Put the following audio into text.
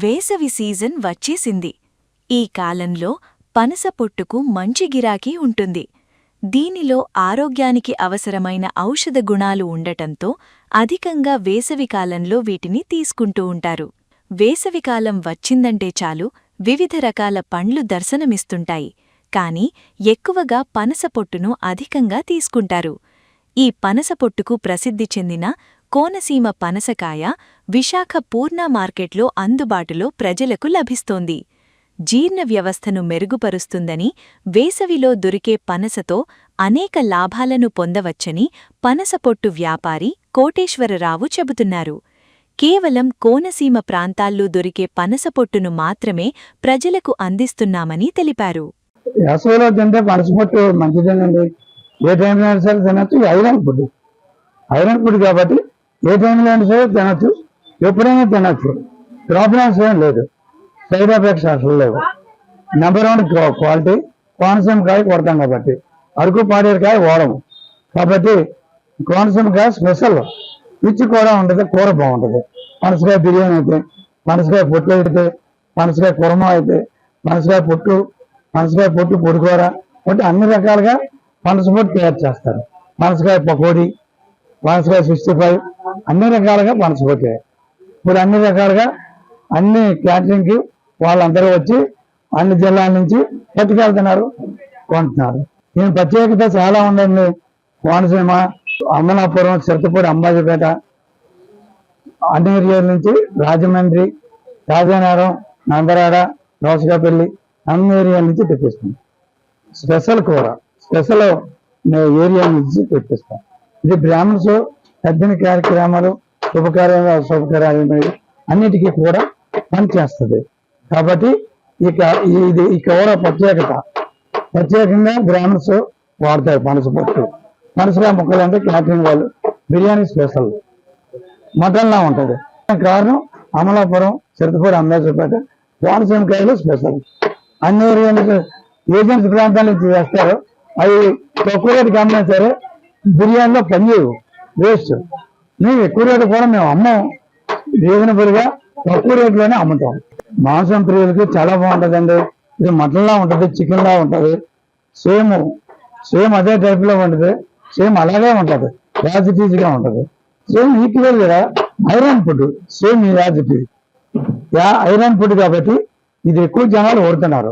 వేసవి సీజన్ వచ్చేసింది. ఈ కాలంలో పనస పొట్టుకు మంచి గిరాకీ ఉంటుంది. దీనిలో ఆరోగ్యానికి అవసరమైన ఔషధ గుణాలు ఉండటంతో అధికంగా వేసవికాలంలో వీటిని తీసుకుంటూ ఉంటారు. వేసవికాలం వచ్చిందంటే చాలు వివిధ రకాల పండ్లు దర్శనమిస్తుంటాయి. కాని ఎక్కువగా పనస పొట్టును అధికంగా తీసుకుంటారు. ఈ పనస పొట్టుకు ప్రసిద్ధి చెందిన కోనసీమ పనసకాయ విశాఖ పూర్ణ మార్కెట్లో అందుబాటులో ప్రజలకు లభిస్తోంది. జీర్ణ వ్యవస్థను మెరుగుపరుస్తుందని, వేసవిలో దొరికే పనసతో అనేక లాభాలను పొందవచ్చని పనస పొట్టు వ్యాపారి కోటేశ్వరరావు చెబుతున్నారు. కేవలం కోనసీమ ప్రాంతాల్లో దొరికే పనస పొట్టును మాత్రమే ప్రజలకు అందిస్తున్నామని తెలిపారు. వేసవిలో తింటే పనస పొట్టు మంచిదేనండి. ఏ టైంలో అయినా సరే తినచ్చు. ఐరన్ ఫుడ్ కాబట్టి ఏ టైంలో అయినా సరే తినచ్చు, ఎప్పుడైనా తినచ్చు. ప్రాబ్లమ్స్ ఏం లేదు, సైడ్ ఎఫెక్ట్స్ అసలు లేవు. నెంబర్ 1 క్వాలిటీ కోనసీమ కాయ కొడతాం కాబట్టి, అరకు పాడేరుకాయ ఓడము కాబట్టి కోనసీమ కాయ స్పెషల్. రుచి కూడా ఉంటుంది, కూర బాగుంటుంది. పనసకాయ బిర్యానీ అయితే, పనసకాయ పొట్టు అయితే, పనసకాయ కుర్మా అయితే, పనసకాయ పొట్టు పొడికూర అంటే అన్ని రకాలుగా పనస పొట్టు తయారు చేస్తారు. పనసకాయ పకోడీ, పనసకాయ 65 అన్ని రకాలుగా పనస పొట్టే. ఇప్పుడు అన్ని రకాలుగా అన్ని క్యాటరింగ్కి వాళ్ళందరూ వచ్చి అన్ని జిల్లాల నుంచి పట్టుకెళ్తున్నారు, కొంటున్నారు. దీని ప్రత్యేకత చాలా ఉందండి. కోనసీమ, అమలాపురం, చిరతపూడి, అంబాజీపేట అన్ని ఏరియాల నుంచి, రాజమండ్రి, రాజానగరం, నందరాడ, దోసకాపల్లి అన్ని ఏరియాల నుంచి తెప్పిస్తాం. స్పెషల్ కూర, స్పెషల్ ఏరియా నుంచి తెప్పిస్తాం. ఇది బ్రాహ్మణ్స్ తద్దిన కార్యక్రమాలు, శుభకార్యాలు అన్నిటికీ కూడా పనిచేస్తుంది. కాబట్టి ఈ కూర ప్రత్యేకంగా బ్రాహ్మణ్స్ వాడతారు. పనస పొట్టు, పనసకాయ ముక్కలు అంటే క్యాటరింగ్ వాళ్ళు బిర్యానీ స్పెషల్ మటన్లా ఉంటుంది. కారణం అమలాపురం, చిరతపూడి, అంబాజీపేట కోనసీమ కాయలు స్పెషల్. అన్ని ఏరియాలకు ఏజెన్సీ ప్రాంతాల నుంచి చేస్తారు. అవి తక్కువ రేటుకి అమ్మినా సరే బిర్యానీలో పనిచేయవు, వేస్ట్. మేము ఎక్కువ రేటు కూడా మేము అమ్మం, రీజనబుల్గా తక్కువ రేట్లోనే అమ్ముతాం. మాంసం ప్రియులకి చాలా బాగుంటుందండి. ఇది మటన్లా ఉంటుంది, చికెన్లా ఉంటుంది. సేమ్ అదే టైప్లో ఉంటుంది, సేమ్ అలాగే ఉంటుంది, యాజిటీజ్గా ఉంటుంది. సేమ్ ఈక్వల్ కూడా iron food, same as it is iron food కాబట్టి ఇది ఎక్కువ జనాలు వాడుతున్నారు.